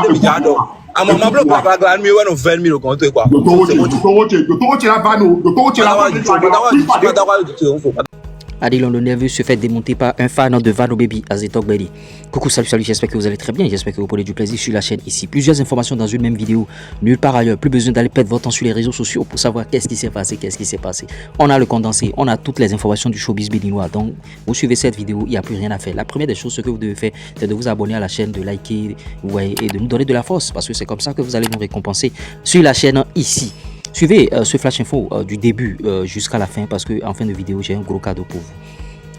de Mijado. A mamma bloc la grande mi wano 20 000 compte quoi. Adilon le nerveux se fait démonter par un fan de Vano Baby, Azetok Belly. Coucou, salut, j'espère que vous allez très bien, j'espère que vous prenez du plaisir sur la chaîne ici. Plusieurs informations dans une même vidéo, nulle part ailleurs, plus besoin d'aller perdre votre temps sur les réseaux sociaux pour savoir qu'est-ce qui s'est passé, On a le condensé, on a toutes les informations du showbiz béninois, donc vous suivez cette vidéo, il n'y a plus rien à faire. La première des choses, ce que vous devez faire, c'est de vous abonner à la chaîne, de liker, et de nous donner de la force, parce que c'est comme ça que vous allez nous récompenser sur la chaîne ici. Suivez ce flash info du début jusqu'à la fin parce qu'en fin de vidéo, j'ai un gros cadeau pour vous.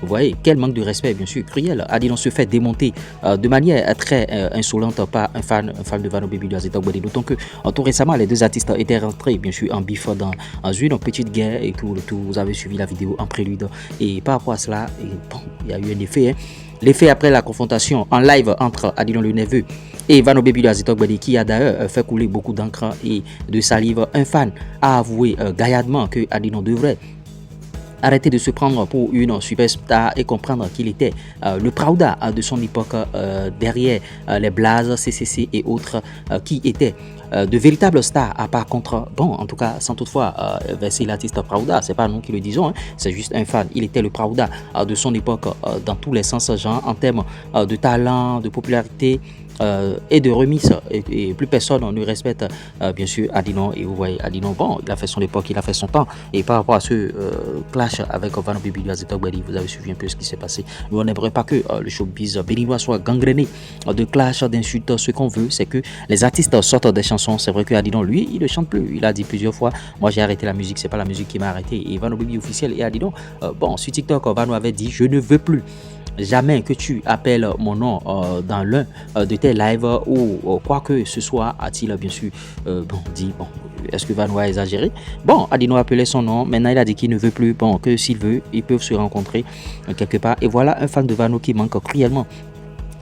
Vous voyez, quel manque de respect, bien sûr, cruel. Adilon se fait démonter de manière très insolente par un fan de Vano Baby de Azetok Belly. D'autant que tout récemment, les deux artistes étaient rentrés, bien sûr, en bif dans une petite guerre et tout. Vous avez suivi la vidéo en prélude. Et par rapport à cela, bon, il y a eu un effet. L'effet après la confrontation en live entre Adilon le Nerveux et Vano Baby de Azetok Belly, qui a d'ailleurs fait couler beaucoup d'encre et de salive. Un fan a avoué gaillardement que Adilon devrait arrêter de se prendre pour une superstar et comprendre qu'il était le Prouda de son époque derrière les Blaze, CCC et autres qui étaient de véritables stars. Par contre, bon, en tout cas, sans toutefois verser l'artiste Prouda, c'est pas nous qui le disons, hein, c'est juste un fan. Il était le Prouda de son époque dans tous les sens, genre en termes de talent, de popularité. Et de remise et plus personne ne respecte bien sûr Adilon. Et vous voyez Adilon, bon, il a fait son époque, il a fait son temps, et par rapport à ce clash avec Vano Baby de Azetok Belly, vous avez suivi un peu ce qui s'est passé. Mais on n'aimerait pas que le showbiz béninois soit gangréné de clash, d'insultes. Ce qu'on veut, c'est que les artistes sortent des chansons. C'est vrai que Adilon, lui, il ne chante plus, il a dit plusieurs fois, moi j'ai arrêté la musique, c'est pas la musique qui m'a arrêté. Et Vano Baby officiel et Adilon, bon, sur TikTok, Vano avait dit je ne veux plus jamais que tu appelles mon nom dans l'un de tes lives ou quoi que ce soit, a-t-il bien sûr dit. Bon, est-ce que Vano a exagéré? Bon, Adilon appelait son nom, maintenant il a dit qu'il ne veut plus, bon, que s'il veut, ils peuvent se rencontrer quelque part. Et voilà un fan de Vano qui manque cruellement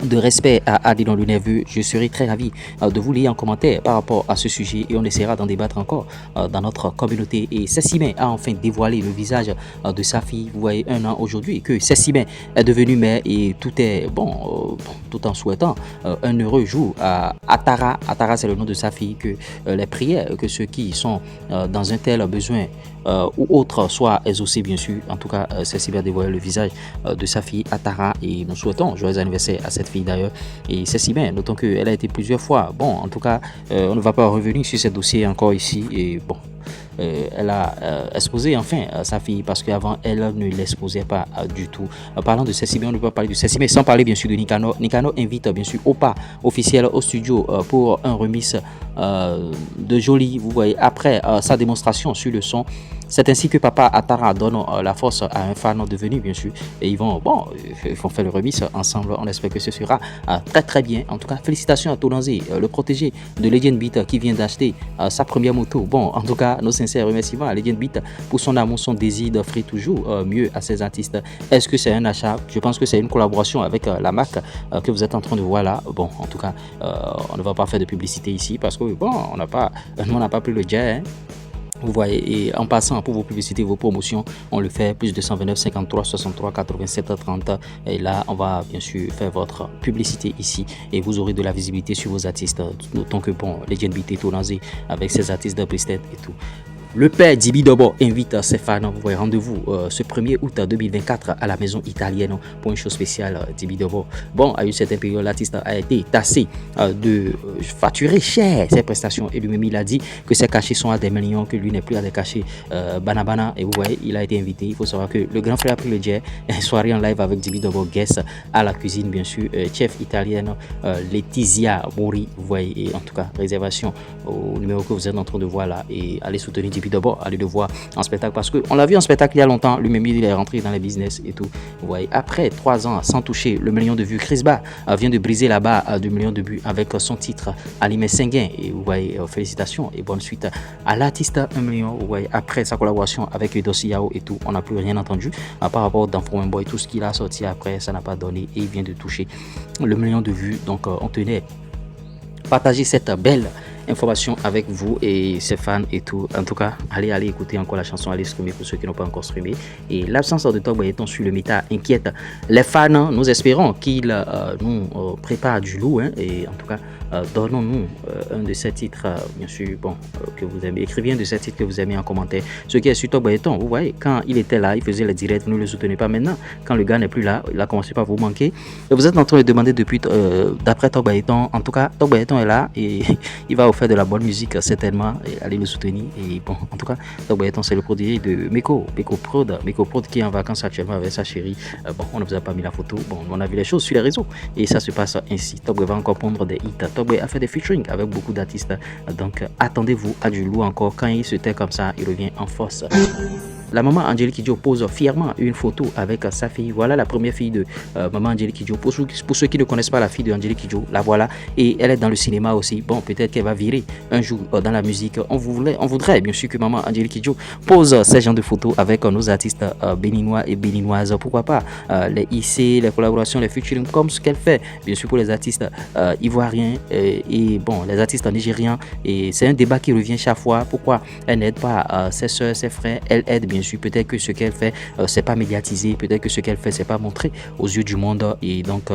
de respect à Adilon le Nerveux. Je serai très ravi de vous lire en commentaire par rapport à ce sujet et on essaiera d'en débattre encore dans notre communauté. Et Cécimen a enfin dévoilé le visage de sa fille. Vous voyez, 1 an aujourd'hui que Cécimen est devenue mère et tout est bon, tout en souhaitant un heureux jour à Atara. Atara, c'est le nom de sa fille. Que les prières, que ceux qui sont dans un tel besoin ou autre soient exaucés, bien sûr. En tout cas, Cécimen a dévoilé le visage de sa fille Atara et nous souhaitons joyeux anniversaire à cette fille d'ailleurs. Et Cécimen, notons qu'elle a été plusieurs fois, bon, en tout cas, on ne va pas revenir sur ce dossier encore ici. Et bon, elle a exposé enfin sa fille parce qu'avant elle ne l'exposait pas du tout. Parlant de Cécimen, on ne peut pas parler de Cécimen sans parler bien sûr de Nicanor. Nicanor invite bien sûr Opa officiel au studio pour un remix de Jolie. Vous voyez, après sa démonstration sur le son, c'est ainsi que Papa Atara donne la force à un fan devenu bien sûr, et ils vont faire le remix ensemble. On espère que ce sera très très bien. En tout cas, félicitations à Tonanzé, le protégé de Legend Beat qui vient d'acheter sa première moto. Bon, en tout cas, nos sincères remerciements à Legend Beat pour son amour, son désir d'offrir toujours mieux à ses artistes. Est-ce que c'est un achat? Je pense que c'est une collaboration avec la marque que vous êtes en train de voir là. Bon, en tout cas, on ne va pas faire de publicité ici parce que bon, on n'a pas pris le jet, hein. Vous voyez, et en passant pour vos publicités, vos promotions, on le fait plus 229 53 63 87 30. Et là, on va bien sûr faire votre publicité ici et vous aurez de la visibilité sur vos artistes. Notons que bon, Legend Beat est tourné avec ses artistes de Bristet et tout. Le père Dibi Dobo invite ses fans. Vous voyez, rendez-vous ce 1er août 2024 à la maison italienne pour une chose spéciale. Dibi Dobo. Bon, à une certaine période, l'artiste a été tassé de facturer cher ses prestations et lui-même il a dit que ses cachets sont à des millions, que lui n'est plus à des cachets banabana. Et vous voyez, il a été invité. Il faut savoir que le grand frère a pris le jet. Soirée en live avec Dibi Dobo, guest à la cuisine, bien sûr. Chef italienne Laetitia Mori. Vous voyez, et en tout cas, réservation au numéro que vous êtes en train de voir là et allez soutenir Dibi Dobo, allez le voir en spectacle parce qu'on l'a vu en spectacle il y a longtemps. Lui-même il est rentré dans les business et tout. Vous voyez, après 3 ans sans toucher le million de vues, Chris Ba vient de briser la barre du million de vues avec son titre Alimé Senguin. Et vous voyez, félicitations et bonne suite à l'artiste 1 million. Vous voyez, après sa collaboration avec Dossi Yao et tout, on n'a plus rien entendu par rapport d'Enfant Boy. Tout ce qu'il a sorti après, ça n'a pas donné et il vient de toucher le million de vues. Donc on tenait partager cette belle informations avec vous et ses fans et tout. En tout cas, allez écouter encore la chanson, allez streamer pour ceux qui n'ont pas encore streamé. Et l'absence de Togba étant sur le méta inquiète les fans. Nous espérons qu'il nous prépare du loup, hein, et en tout cas, donnons-nous un de ces titres, bien sûr, bon, que vous aimez. Écrivez un de ces titres que vous aimez en commentaire. Ce qui est sur Togba étant, vous voyez, quand il était là, il faisait le direct, vous ne le soutenez pas maintenant. Quand le gars n'est plus là, il a commencé par vous manquer. Et vous êtes en train de demander depuis, d'après Togba étant, en tout cas, Togba étant est là et il va vous faire de la bonne musique certainement. Et allez le soutenir. Et bon, en tout cas, Togba étant, c'est le produit de Meko Prod qui est en vacances actuellement avec sa chérie. Bon, on ne vous a pas mis la photo. Bon, on a vu les choses sur les réseaux et ça se passe ainsi. Togba va encore pondre des hits. Togba a fait des featuring avec beaucoup d'artistes. Donc, attendez-vous à du lourd encore. Quand il se tait comme ça, il revient en force. La maman Angélique Kidjo pose fièrement une photo avec sa fille. Voilà la première fille de maman Angélique Kidjo. Pour ceux qui ne connaissent pas la fille de Angélique Kidjo, la voilà. Et elle est dans le cinéma aussi. Bon, peut-être qu'elle va virer un jour dans la musique. On voudrait bien sûr que maman Angélique Kidjo pose ces genres de photos avec nos artistes béninois et béninoises. Pourquoi pas les IC, les collaborations, les featuring, comme ce qu'elle fait. Bien sûr pour les artistes ivoiriens et bon, les artistes nigériens. Et c'est un débat qui revient chaque fois. Pourquoi elle n'aide pas ses soeurs, ses frères? Elle aide bien sûr. Peut-être que ce qu'elle fait, c'est pas médiatisé. Peut-être que ce qu'elle fait, c'est pas montré aux yeux du monde. Et donc,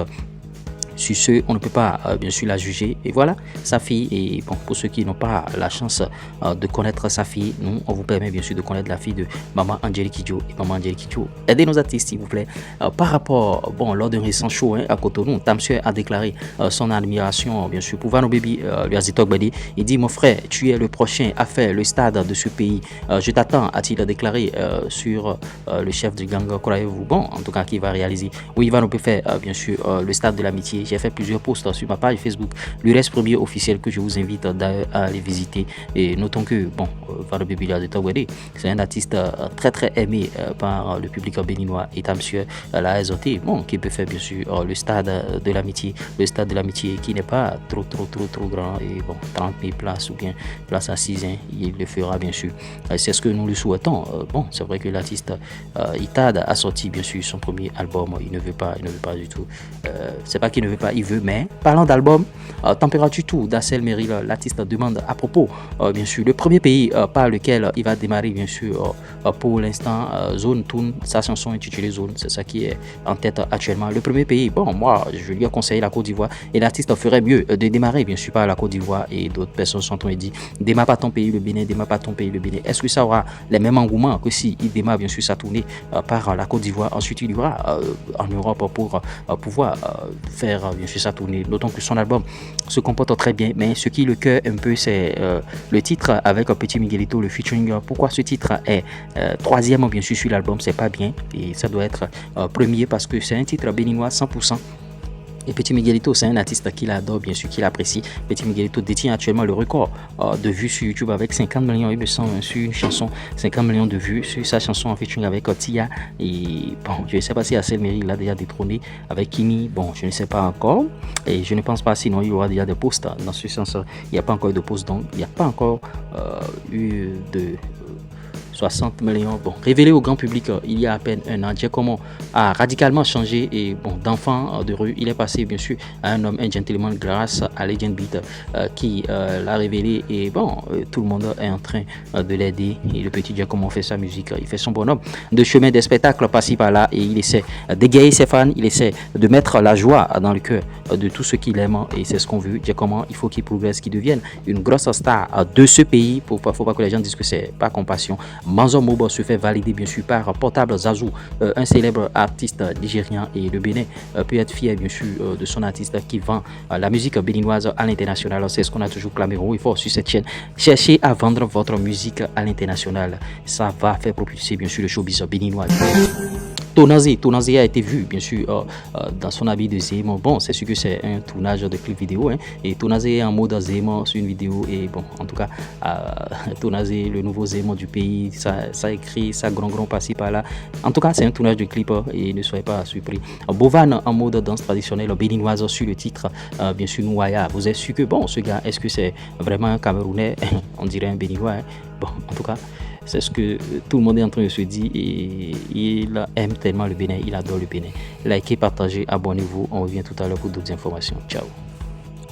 sur ce, on ne peut pas bien sûr la juger. Et voilà, sa fille. Et bon, pour ceux qui n'ont pas la chance de connaître sa fille, nous, on vous permet bien sûr de connaître la fille de maman Angélique Kidjo. Et maman Angélique Kidjo, aidez nos artistes s'il vous plaît. Par rapport, bon, lors d'un récent show à Cotonou, Tamsue a déclaré son admiration bien sûr pour Vano Baby, lui a dit Togbadi. Il dit: mon frère, tu es le prochain à faire le stade de ce pays. Je t'attends, a-t-il déclaré sur le chef du gang, croyez-vous? Bon, en tout cas, qui va réaliser. Oui, Vano peut faire bien sûr le stade de l'amitié. J'ai fait plusieurs posts sur ma page Facebook, le reste premier officiel, que je vous invite d'ailleurs à aller visiter. Et notons que, bon, Vano Baby de Togwede, c'est un artiste très très aimé par le public béninois et Tamsue l'a exhorté, bon, qui peut faire bien sûr le stade de l'amitié. Le stade de l'amitié qui n'est pas trop grand et bon, 30 000 places ou bien place assises, hein, il le fera bien sûr. C'est ce que nous lui souhaitons. Bon, c'est vrai que l'artiste Itad a sorti bien sûr son premier album. Il ne veut pas du tout. C'est pas qu'il ne veut pas, il veut, mais parlant d'album, Température Tour d'Assel Merrill, l'artiste demande à propos, bien sûr, le premier pays par lequel il va démarrer, bien sûr, pour l'instant, Zone Toon, sa chanson intitulée Zone, c'est ça qui est en tête actuellement. Le premier pays, bon, moi, je lui ai conseillé la Côte d'Ivoire et l'artiste ferait mieux de démarrer, bien sûr, par la Côte d'Ivoire et d'autres personnes sont dit, démarre pas ton pays, le Bénin, démarre pas ton pays, le Bénin. Est-ce que ça aura les mêmes engouements que si il démarre, bien sûr, sa tournée par la Côte d'Ivoire? Ensuite, il ira en Europe pour pouvoir faire bien sûr sa tournée. D'autant que son album se comporte très bien, mais ce qui le cœur un peu, c'est le titre avec Petit Miguelito, le featuring. Pourquoi ce titre est troisième bien sûr sur l'album? C'est pas bien et ça doit être premier parce que c'est un titre béninois 100%. Et Petit Miguelito, c'est un artiste qu'il adore, bien sûr, qu'il apprécie. Petit Miguelito détient actuellement le record de vues sur YouTube avec 50 millions, il me semble, sur une chanson, 50 millions de vues sur sa chanson en featuring avec Tia. Et bon, je ne sais pas si Assel Merrill l'a déjà détrôné avec Kimi. Bon, je ne sais pas encore. Et je ne pense pas, sinon il y aura déjà des posts dans ce sens. Il n'y a pas encore eu de posts, donc il n'y a pas encore eu de 60 millions. Bon, révélé au grand public il y a à peine un an, Giacomo a radicalement changé et bon, d'enfant de rue, il est passé bien sûr à un homme, un gentleman grâce à Legend Beat qui l'a révélé et bon, tout le monde est en train de l'aider et le petit Giacomo fait sa musique, il fait son bonhomme de chemin des spectacles par-ci par-là et il essaie d'égayer ses fans, il essaie de mettre la joie dans le cœur de tout ce qu'il aime et c'est ce qu'on veut. Giacomo, il faut qu'il progresse, qu'il devienne une grosse star de ce pays. Faut pas que les gens disent que c'est pas compassion. Manzo Mobo se fait valider bien sûr par Portable Zazou, un célèbre artiste nigérien et le Bénin peut être fier bien sûr de son artiste qui vend la musique béninoise à l'international. C'est ce qu'on a toujours clamé haut et fort sur cette chaîne. Cherchez à vendre votre musique à l'international. Ça va faire propulser bien sûr le showbiz béninois. Tonazi a été vu bien sûr dans son habit de Zéman. Bon, c'est sûr que c'est un tournage de clip vidéo hein, et Tonazi est en mode Zéman sur une vidéo et bon, en tout cas Tonazi, le nouveau Zéman du pays, ça écrit, ça grand par-ci par-là. En tout cas, c'est un tournage de clip et ne soyez pas surpris. Bovan en mode danse traditionnelle béninoise sur le titre, bien sûr Nouaya. Vous êtes sûr que bon, ce gars, est-ce que c'est vraiment un Camerounais? On dirait un Béninois. Hein. Bon, en tout cas. C'est ce que tout le monde est en train de se dire et il aime tellement le Bénin, il adore le Bénin. Likez, partagez, abonnez-vous. On revient tout à l'heure pour d'autres informations. Ciao.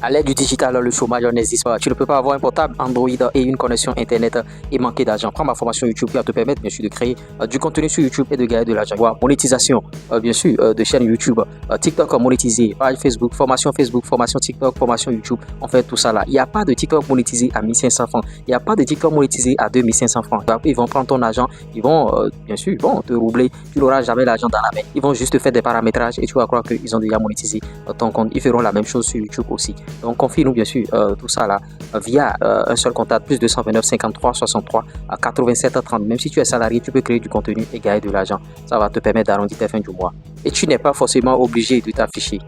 À l'ère du digital, le chômage n'existe pas. Tu ne peux pas avoir un portable Android et une connexion Internet et manquer d'argent. Prends ma formation YouTube qui va te permettre, bien sûr, de créer du contenu sur YouTube et de gagner de l'argent. Monétisation, bien sûr, de chaîne YouTube, TikTok monétisé, page Facebook, formation TikTok, formation YouTube. On fait tout ça là. Il n'y a pas de TikTok monétisé à 1500 francs. Il n'y a pas de TikTok monétisé à 2500 francs. Ils vont prendre ton argent, ils vont, bien sûr, te roubler. Tu n'auras jamais l'argent dans la main. Ils vont juste te faire des paramétrages et tu vas croire qu'ils ont déjà monétisé ton compte. Ils feront la même chose sur YouTube aussi. Donc, confie-nous, bien sûr, tout ça là via un seul contact, plus 229 53 63 à 87 30. Même si tu es salarié, tu peux créer du contenu et gagner de l'argent. Ça va te permettre d'arrondir tes fins du mois. Et tu n'es pas forcément obligé de t'afficher.